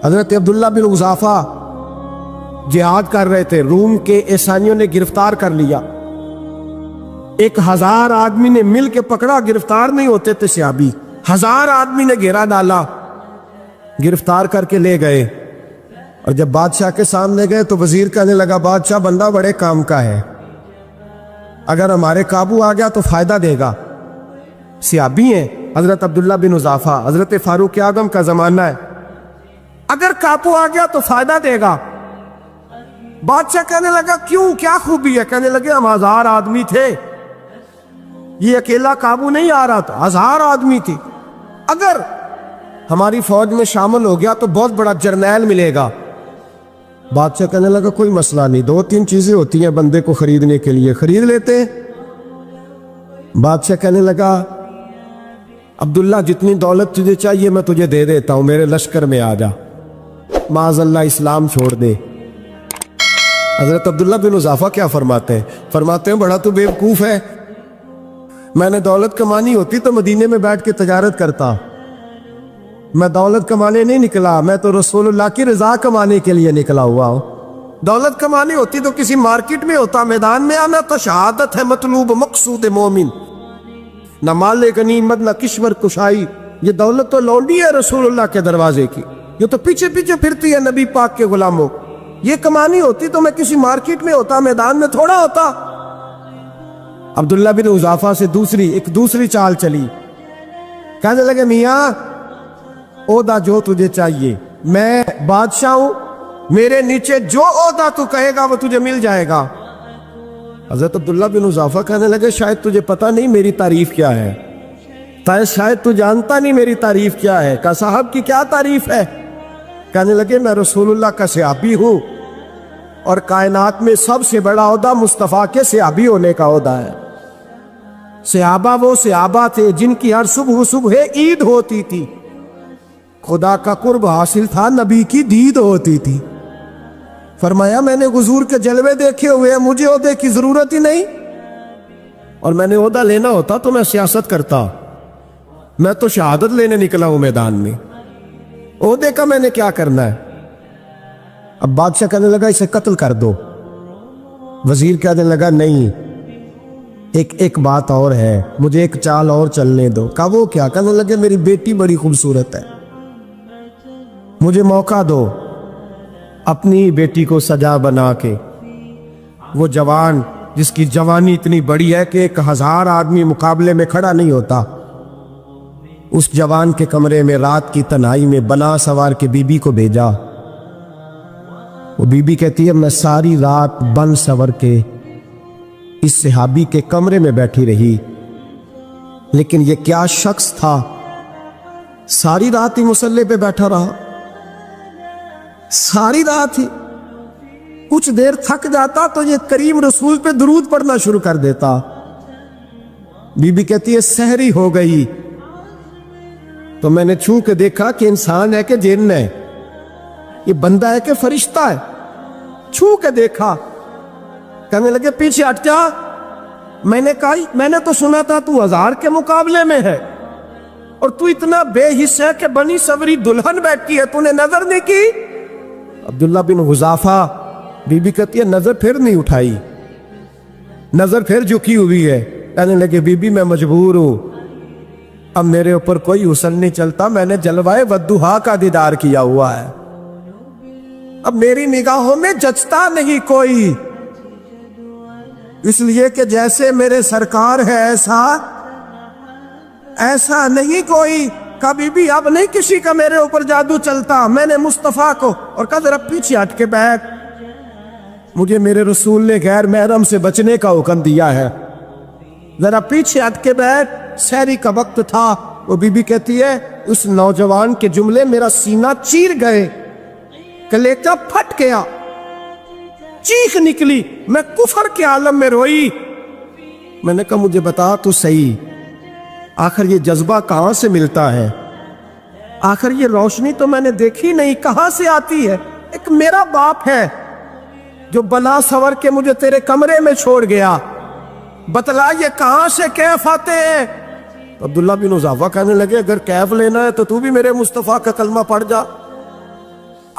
حضرت عبداللہ بن حذافہ جہاد کر رہے تھے، روم کے عیسائیوں نے گرفتار کر لیا، 1000 آدمی نے مل کے پکڑا، گرفتار نہیں ہوتے تھے صحابی، 1000 آدمی نے گھیرا ڈالا، گرفتار کر کے لے گئے، اور جب بادشاہ کے سامنے گئے تو وزیر کہنے لگا بادشاہ بندہ بڑے کام کا ہے، اگر ہمارے قابو آ گیا تو فائدہ دے گا۔ صحابی ہیں حضرت عبداللہ بن حذافہ، حضرت فاروق اعظم کا زمانہ ہے، اگر قابو آ گیا تو فائدہ دے گا۔ بادشاہ کہنے لگا کیوں، کیا خوبی ہے؟ کہنے لگے ہم 1000 آدمی تھے، یہ اکیلا قابو نہیں آ رہا تھا، 1000 آدمی تھی، اگر ہماری فوج میں شامل ہو گیا تو بہت بڑا جرنیل ملے گا۔ بادشاہ کہنے لگا کوئی مسئلہ نہیں، 2-3 چیزیں ہوتی ہیں بندے کو خریدنے کے لیے، خرید لیتے ہیں۔ بادشاہ کہنے لگا عبداللہ جتنی دولت تجھے چاہیے میں تجھے دے دیتا ہوں، میرے لشکر میں آ جا، معاذ اللہ اسلام چھوڑ دے۔ حضرت عبداللہ بن حذافہ کیا فرماتے ہیں؟ فرماتے ہیں بڑا تو بیوقوف ہے، میں نے دولت کمانی ہوتی تو مدینے میں بیٹھ کے تجارت کرتا، میں دولت کمانے نہیں نکلا، میں تو رسول اللہ کی رضا کمانے کے لیے نکلا ہوا ہوں۔ دولت کمانی ہوتی تو کسی مارکیٹ میں ہوتا، میدان میں آنا تو شہادت ہے مطلوب مقصود مومن، نہ مال غنیمت نہ کشور کشائی، یہ دولت تو لونڈی ہے رسول اللہ کے دروازے کی، یہ تو پیچھے پیچھے پھرتی ہے نبی پاک کے غلاموں، یہ کمانی ہوتی تو میں کسی مارکیٹ میں ہوتا، میدان میں تھوڑا ہوتا۔ عبداللہ بن حذافہ سے ایک دوسری چال چلی، کہنے لگے میاں عہدہ جو تجھے چاہیے، میں بادشاہ ہوں، میرے نیچے جو عہدہ تو کہے گا وہ تجھے مل جائے گا۔ حضرت عبداللہ بن حذافہ کہنے لگے شاید تجھے پتہ نہیں میری تعریف کیا ہے، شاید تو جانتا نہیں میری تعریف کیا ہے۔ کہا صاحب کی کیا تعریف ہے؟ کہنے لگے میں رسول اللہ کا صحابی ہوں، اور کائنات میں سب سے بڑا عہدہ مصطفیٰ کے صحابی ہونے کا عہدہ ہے۔ صحابہ وہ صحابہ تھے جن کی ہر صبح عید ہوتی تھی، خدا کا قرب حاصل تھا، نبی کی دید ہوتی تھی۔ فرمایا میں نے حضور کے جلوے دیکھے ہوئے ہیں، مجھے عہدے کی ضرورت ہی نہیں، اور میں نے عہدہ لینا ہوتا تو میں سیاست کرتا، میں تو شہادت لینے نکلا ہوں میدان میں، عہدے کا میں نے کیا کرنا ہے؟ اب بادشاہ کہنے لگا اسے قتل کر دو، وزیر کہنے لگا نہیں، ایک بات اور ہے، مجھے ایک چال اور چلنے دو۔ کہا وہ کیا؟ کہنے لگے میری بیٹی بڑی خوبصورت ہے، مجھے موقع دو، اپنی بیٹی کو سجا بنا کے، وہ جوان جس کی جوانی اتنی بڑی ہے کہ 1000 آدمی مقابلے میں کھڑا نہیں ہوتا، اس جوان کے کمرے میں رات کی تنہائی میں بنا سوار کے بی بی کو بھیجا۔ وہ بی بی کہتی ہے میں ساری رات بن سور کے اس صحابی کے کمرے میں بیٹھی رہی، لیکن یہ کیا شخص تھا، ساری رات ہی مصلے پہ بیٹھا رہا، ساری رات ہی، کچھ دیر تھک جاتا تو یہ کریم رسول پہ درود پڑھنا شروع کر دیتا۔ بی بی کہتی ہے سحری ہو گئی تو میں نے چھو کے دیکھا کہ انسان ہے کہ جن ہے، یہ بندہ ہے کہ فرشتہ ہے، چھو کے دیکھا، کہنے لگے پیچھے ہٹ جا۔ میں نے کہا میں نے تو سنا تھا تو 1000 کے مقابلے میں ہے، اور تو اتنا بے حس ہے کہ بنی سوری دلہن بیٹھی ہے، تو نے نظر نہیں کی؟ عبداللہ بن حذافہ، بی بی کہتی ہے نظر پھر نہیں اٹھائی، نظر پھر جھکی ہوئی ہے۔ کہنے لگے بی بی میں مجبور ہوں، اب میرے اوپر کوئی حسن نہیں چلتا، میں نے جلوائے ودھا کا دیدار کیا ہوا ہے، اب میری نگاہوں میں جچتا نہیں کوئی، اس لیے کہ جیسے میرے سرکار ہے ایسا نہیں کوئی، کبھی بھی اب نہیں کسی کا میرے اوپر جادو چلتا، میں نے مصطفیٰ کو، اور کہا ذرا پیچھے ہٹ کے بیٹھ، مجھے میرے رسول نے غیر محرم سے بچنے کا حکم دیا ہے، ذرا پیچھے ہٹ کے بیٹھ۔ سحری کا وقت تھا، وہ بی بی کہتی ہے اس نوجوان کے جملے میرا سینہ چیر گئے، کلیجہ پھٹ گیا، چیخ نکلی، میں کفر کے عالم میں روئی۔ میں نے کہا مجھے بتا تو صحیح، آخر یہ جذبہ کہاں سے ملتا ہے، آخر یہ روشنی تو میں نے دیکھی نہیں، کہاں سے آتی ہے؟ ایک میرا باپ ہے جو بنا سور کے مجھے تیرے کمرے میں چھوڑ گیا، بتلا یہ کہاں سے کیف آتے ہیں؟ عبداللہ بن حذافہ کہنے لگے اگر کیف لینا ہے تو بھی میرے مصطفیٰ کا کلمہ پڑھ جا،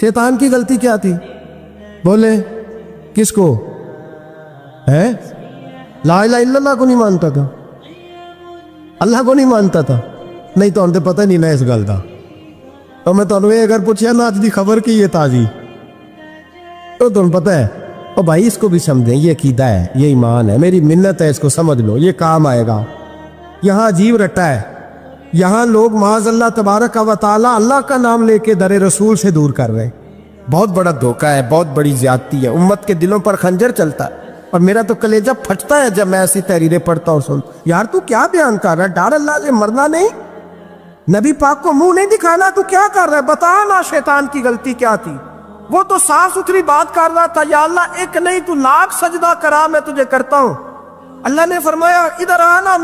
شیطان کی غلطی کیا تھی؟ بولے کس کو ہے؟ لا الہ الا اللہ کو نہیں مانتا تھا، اللہ کو نہیں مانتا تھا؟ نہیں تو انہیں پتہ نہیں نہ اس گل دا۔ تو میں تمہیں اگر پوچھیا نا اج دی خبر کی یہ تازی تو تمہیں پتہ ہے، اور بھائی اس کو بھی سمجھیں، یہ عقیدہ ہے، یہ ایمان ہے، میری منت ہے، اس کو سمجھ لو، یہ کام آئے گا۔ یہاں عجیب رٹا ہے، یہاں لوگ معاذ اللہ تبارک و تعالی اللہ کا نام لے کے در رسول سے دور کر رہے ہیں۔ بہت بڑا دھوکہ ہے، بہت بڑی زیادتی ہے، امت کے دلوں پر خنجر چلتا ہے، اور میرا تو کلیجہ پھٹتا ہے جب میں ایسی تحریریں پڑھتا ہوں سن۔ یار تو کیا بیان کر رہا ہے؟ ڈر اللہ سے مرنا نہیں، نبی پاک کو منہ نہیں دکھانا، تو کیا کر رہا ہے؟ بتا نا شیطان کی غلطی کیا تھی؟ وہ تو صاف ستھری بات کر رہا تھا، یا اللہ ایک نہیں تو لاکھ سجدہ کرا میں تجھے کرتا ہوں۔ اللہ نے فرمایا ادھر آنا،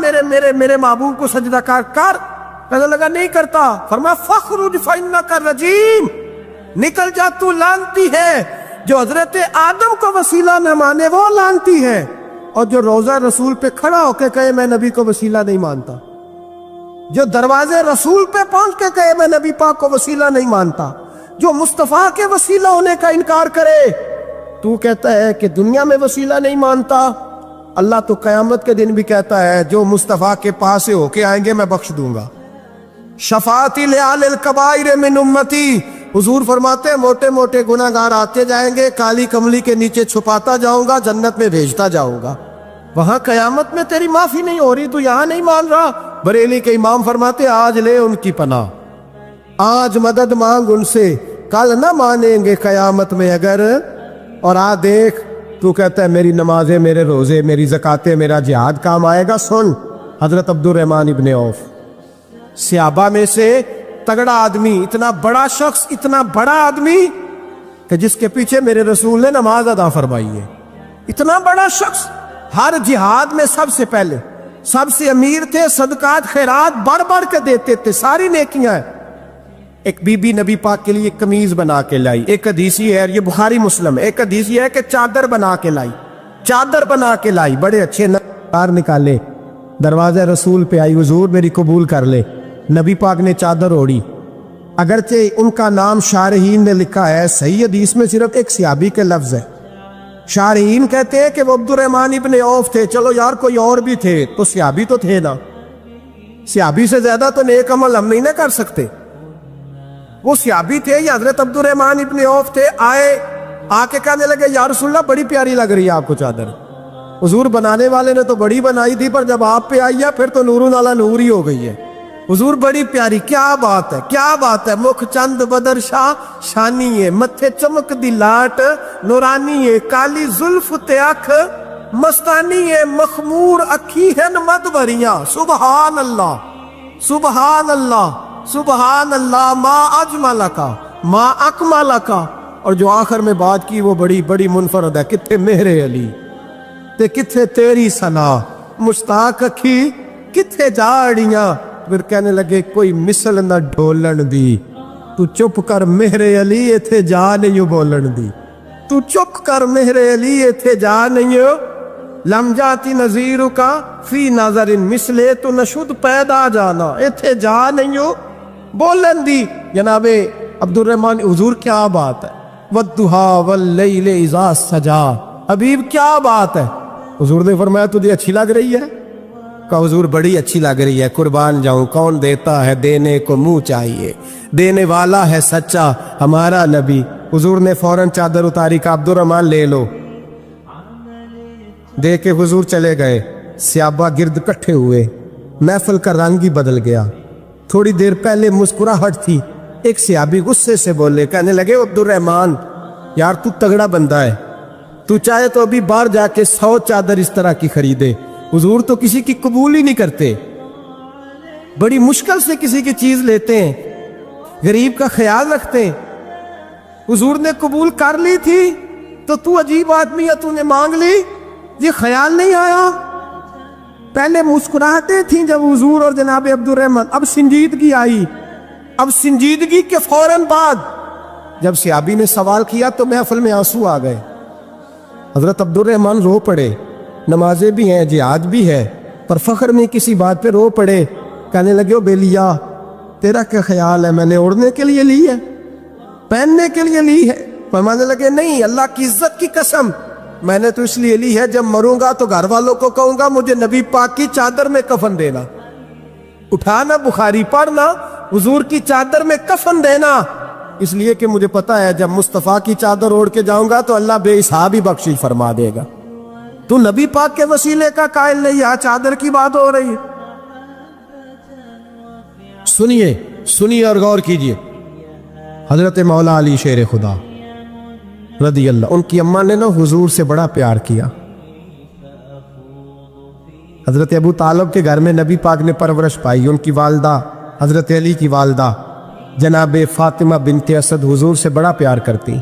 میرے محبوب کو سجدہ کر۔ کہنے لگا نہیں کرتا، فرمایا فخرج فإنک رجیم، نکل جا تو لعنتی ہے۔ جو حضرت آدم کو وسیلہ نہ مانے وہ لعنتی ہے، اور جو روضہ رسول پہ کھڑا ہو کے کہے میں نبی کو وسیلہ نہیں مانتا، جو دروازے رسول پہ پہنچ کے کہے میں نبی پاک کو وسیلہ نہیں مانتا، جو مصطفیٰ کے وسیلہ ہونے کا انکار کرے، تو کہتا ہے کہ دنیا میں وسیلہ نہیں مانتا، اللہ تو قیامت کے دن بھی کہتا ہے جو مصطفیٰ کے پاس سے ہو کے آئیں گے میں بخش دوں گا۔ شفاعتی لآل الکبائر من امتی، حضور فرماتے ہیں موٹے موٹے گناہ گار آتے جائیں گے، کالی کملی کے نیچے چھپاتا جاؤں گا، جنت میں بھیجتا جاؤں گا۔ وہاں قیامت میں تیری معافی نہیں ہو رہی، تو یہاں نہیں مان رہا۔ بریلی کے امام فرماتے آج لے ان کی پناہ، آج مدد مانگ ان سے، کل نہ مانیں گے قیامت میں اگر۔ اور دیکھ تو کہتا ہے میری نمازیں، میرے روزے، میری زکاتیں، میرا جہاد کام آئے گا۔ سن، حضرت عبد الرحمن ابن عوف صحابہ میں سے تگڑا آدمی، اتنا بڑا شخص، اتنا بڑا آدمی کہ جس کے پیچھے میرے رسول نے نماز ادا فرمائی ہے، اتنا بڑا شخص، ہر جہاد میں سب سے پہلے، سب سے امیر تھے، صدقات خیرات بڑھ بڑھ کے دیتے تھے، ساری نیکیاں ہیں۔ ایک بی بی نبی پاک کے لیے قمیض بنا کے لائی، ایک حدیثی ہے، یہ بخاری مسلم ہے، ایک حدیثی ہے کہ چادر بنا کے لائی، چادر بنا کے لائی، بڑے اچھے نقار نکالے، دروازہ رسول پہ آئی، حضور میری قبول کر لے۔ نبی پاک نے چادر اوڑی، اگرچہ ان کا نام شارحین نے لکھا ہے، صحیح حدیث میں صرف ایک صحابی کے لفظ ہے۔ شارحین کہتے ہیں کہ وہ عبد الرحمن ابن عوف تھے، چلو یار کوئی اور بھی تھے تو صحابی تو تھے نا، صحابی سے زیادہ تو نیک عمل ہم نہیں نہ کر سکتے۔ وہ صحابی تھے، یا حضرت عبد الرحمن ابن عوف تھے، آ کے کہنے لگے یا رسول اللہ بڑی پیاری لگ رہی ہے آپ کو چادر۔ حضور بنانے والے نے تو بڑی بنائی تھی، پر جب آپ پہ آئی ہے پھر تو نورون علی نور ہی ہو گئی ہے۔ حضور بڑی پیاری، کیا بات ہے، کیا بات ہے، مکھ چند بدر شاہ شانی ہے، متھے چمک دی لاٹ نورانی ہے، کالی زلف تے اکھ مستانی ہے، مخمور اکھی ہیں مد بھریاں۔ سبحان اللہ، سبحان اللہ، سبحان اللہ، ما اجمل کا ما اکمل کا۔ اور جو آخر میں بات کی وہ بڑی بڑی منفرد ہے، کتھے مہر علی تے کتھے تیری ثنا، مشتاق اکھی کتھے جاڑیاں۔ پھر کہنے لگے کوئی مثل نہ ڈھولن دی، تو چپ کر مہر علی ایتھے جا نہیں بولن دی، تو چپ کر مہر علی ایتھے جا نہیں لم جاتی نظیر کا فی نظر مثلے، تو نشد پیدا جانا ایتھے جا نہیں بولن دی۔ جناب عبد الرحمن، حضور کیا بات ہے، والضحیٰ واللیل اذا سجا، حبیب کیا بات ہے۔ حضور نے فرمایا تجھے اچھی لگ رہی ہے؟ کہا حضور بڑی اچھی لگ رہی ہے، قربان جاؤں، کون دیتا ہے دینے کو منہ چاہیے، دینے والا ہے سچا ہمارا نبی۔ حضور نے فوراً چادر اتاری، کہا عبد الرحمن لے لو، دے کے حضور چلے گئے۔ صحابہ گرد کٹھے ہوئے، محفل کا رنگ ہی بدل گیا۔ تھوڑی دیر پہلے مسکراہٹ تھی، ایک صحابی غصے سے بولے، کہنے لگے عبد الرحمن یار تو تگڑا بندہ ہے، تو چاہے تو ابھی باہر جا کے 100 چادر اس طرح کی خریدے، حضور تو کسی کی قبول ہی نہیں کرتے، بڑی مشکل سے کسی کی چیز لیتے ہیں، غریب کا خیال رکھتے ہیں۔ حضور نے قبول کر لی تھی تو عجیب آدمی ہے، تو نے مانگ لی، یہ خیال نہیں آیا؟ پہلے مسکراہٹیں تھیں جب حضور اور جناب عبد الرحمن، اب سنجیدگی آئی۔ اب سنجیدگی کے فوراً بعد جب صحابی نے سوال کیا تو محفل میں آنسو آ گئے۔ حضرت عبد الرحمن رو پڑے، نمازیں بھی ہیں، جہاد بھی ہے، پر فخر میں کسی بات پہ رو پڑے۔ کہنے لگے او بیلیا تیرا کیا خیال ہے، میں نے اڑنے کے لیے لی ہے؟ پہننے کے لیے لی ہے؟ فرمانے لگے نہیں، اللہ کی عزت کی قسم میں نے تو اس لیے لی ہے، جب مروں گا تو گھر والوں کو کہوں گا مجھے نبی پاک کی چادر میں کفن دینا، اٹھانا بخاری پڑھنا، حضور کی چادر میں کفن دینا، اس لیے کہ مجھے پتا ہے جب مصطفیٰ کی چادر اوڑھ کے جاؤں گا تو اللہ بے حساب ہی بخشش فرما دے گا۔ تو نبی پاک کے وسیلے کا قائل نہیں، یہاں چادر کی بات ہو رہی ہے۔ سنیے اور غور کیجئے، حضرت مولا علی شیر خدا رضی اللہ، ان کی اماں نے نا حضور سے بڑا پیار کیا۔ حضرت ابو طالب کے گھر میں نبی پاک نے پرورش پائی، ان کی والدہ حضرت علی کی والدہ جناب فاطمہ بنت اسد حضور سے بڑا پیار کرتی۔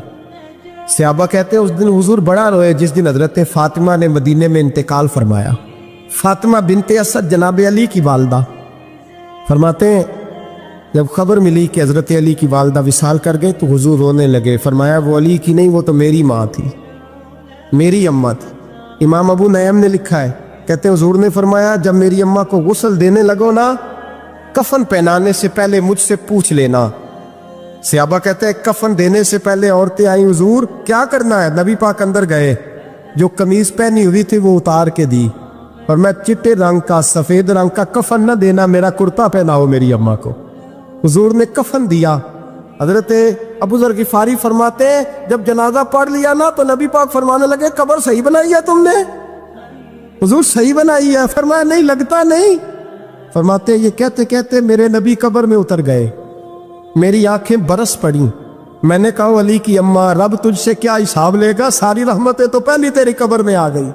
صحابہ کہتے ہیں اس دن حضور بڑا روئے جس دن حضرت فاطمہ نے مدینے میں انتقال فرمایا۔ فاطمہ بنت اسد جناب علی کی والدہ فرماتے ہیں جب خبر ملی کہ حضرت علی کی والدہ وصال کر گئے تو حضور رونے لگے، فرمایا وہ علی کی نہیں، وہ تو میری ماں تھی، میری اماں تھی۔ امام ابو نعیم نے لکھا ہے، کہتے ہیں حضور نے فرمایا جب میری اماں کو غسل دینے لگو نا، کفن پہنانے سے پہلے مجھ سے پوچھ لینا۔ صحابہ کہتے ہیں کفن دینے سے پہلے عورتیں آئیں، حضور کیا کرنا ہے؟ نبی پاک اندر گئے، جو قمیض پہنی ہوئی تھی وہ اتار کے دی، اور میں چٹے رنگ کا سفید رنگ کا کفن نہ دینا، میرا کرتا پہناؤ میری اماں کو۔ حضور نے کفن دیا۔ حضرت ابو ذر غفاری فرماتے ہیں جب جنازہ پڑھ لیا نا تو نبی پاک فرمانے لگے قبر صحیح بنائی ہے تم نے؟ حضور صحیح بنائی ہے؟ فرمایا نہیں، لگتا نہیں۔ فرماتے ہیں یہ کہتے کہتے میرے نبی قبر میں اتر گئے، میری آنکھیں برس پڑیں، میں نے کہا علی کی اماں رب تجھ سے کیا حساب لے گا، ساری رحمتیں تو پہلی تیری قبر میں آ گئی۔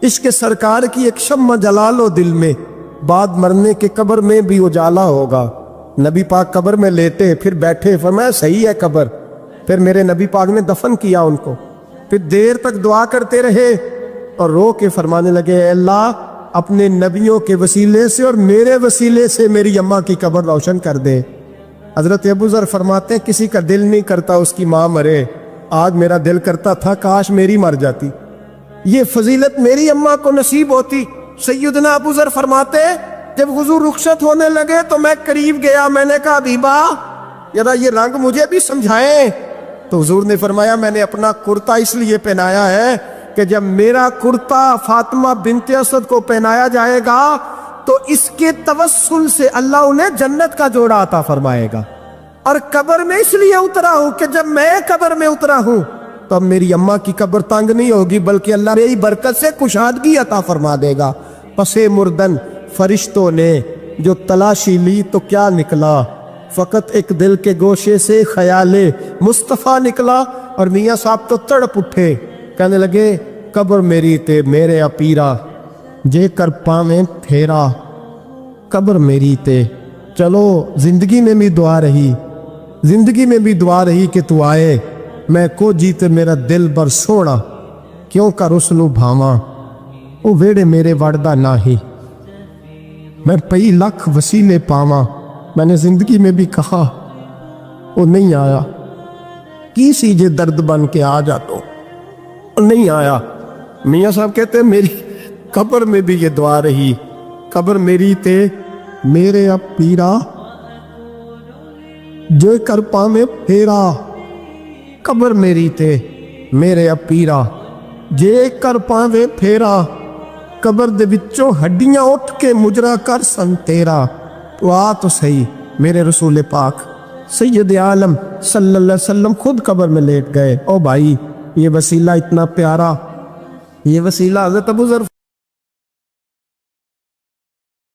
عشق سرکار کی ایک شمع جلا لو دل میں، بعد مرنے کے قبر میں بھی اجالا ہوگا۔ نبی پاک قبر میں لیٹے پھر بیٹھے، فرمایا صحیح ہے قبر۔ پھر میرے نبی پاک نے دفن کیا ان کو، پھر دیر تک دعا کرتے رہے اور رو کے فرمانے لگے اے اللہ اپنے نبیوں کے وسیلے سے اور میرے وسیلے سے میری اماں کی قبر روشن کر دے۔ حضرت ابو ذر فرماتے ہیں کسی کا دل نہیں کرتا اس کی ماں مرے، آج میرا دل کرتا تھا کاش میری مر جاتی، یہ فضیلت میری اماں کو نصیب ہوتی۔ سیدنا ابو ذر فرماتے جب حضور رخصت ہونے لگے تو میں قریب گیا، میں نے کہا حبیبہ ذرا یہ رنگ مجھے بھی سمجھائیں، تو حضور نے فرمایا میں نے اپنا کرتا اس لیے پہنایا ہے کہ جب میرا کرتا فاطمہ بنت اسد کو پہنایا جائے گا تو اس کے توسل سے اللہ انہیں جنت کا جوڑا عطا فرمائے گا، اور قبر میں اس لیے اترا ہوں کہ جب میں قبر میں اترا ہوں تو اب میری اماں کی قبر تنگ نہیں ہوگی بلکہ اللہ میری برکت سے کشادگی عطا فرما دے گا۔ پس مردن فرشتوں نے جو تلاشی لی تو کیا نکلا، فقط ایک دل کے گوشے سے خیال مصطفیٰ نکلا، اور میاں صاحب تو تڑپ اٹھے، کہنے لگے قبر میری تے میرے اپیرا جے کر پاویں پھیرا، قبر میری تے۔ چلو زندگی میں بھی دعا رہی، زندگی میں بھی دعا رہی کہ تو آئے، میں کو جیتے میرا دل بر سونا، کیوں کر اس نو بھاواں او ویڑے میرے وڑدا ناہی، میں پئی لکھ وسیلے پاواں، میں نے زندگی میں بھی کہا وہ نہیں آیا، کی سی جے درد بن کے آ جاتو، نہیں آیا۔ میاں صاحب کہتے ہیں میری قبر میں بھی یہ دعا رہی، قبر میری تے میرے اب پیرا جو کر پاویں پھیرا، قبر میری تے میرے اب پیرا جے کر پاویں پھیرا، قبر دے وچوں ہڈیاں اٹھ کے مجرا کر سن تیرا، تو آ تو صحیح۔ میرے رسول پاک سید عالم صلی اللہ علیہ وسلم خود قبر میں لیٹ گئے۔ او بھائی یہ وسیلہ اتنا پیارا، یہ وسیلہ حضرت ابو ذر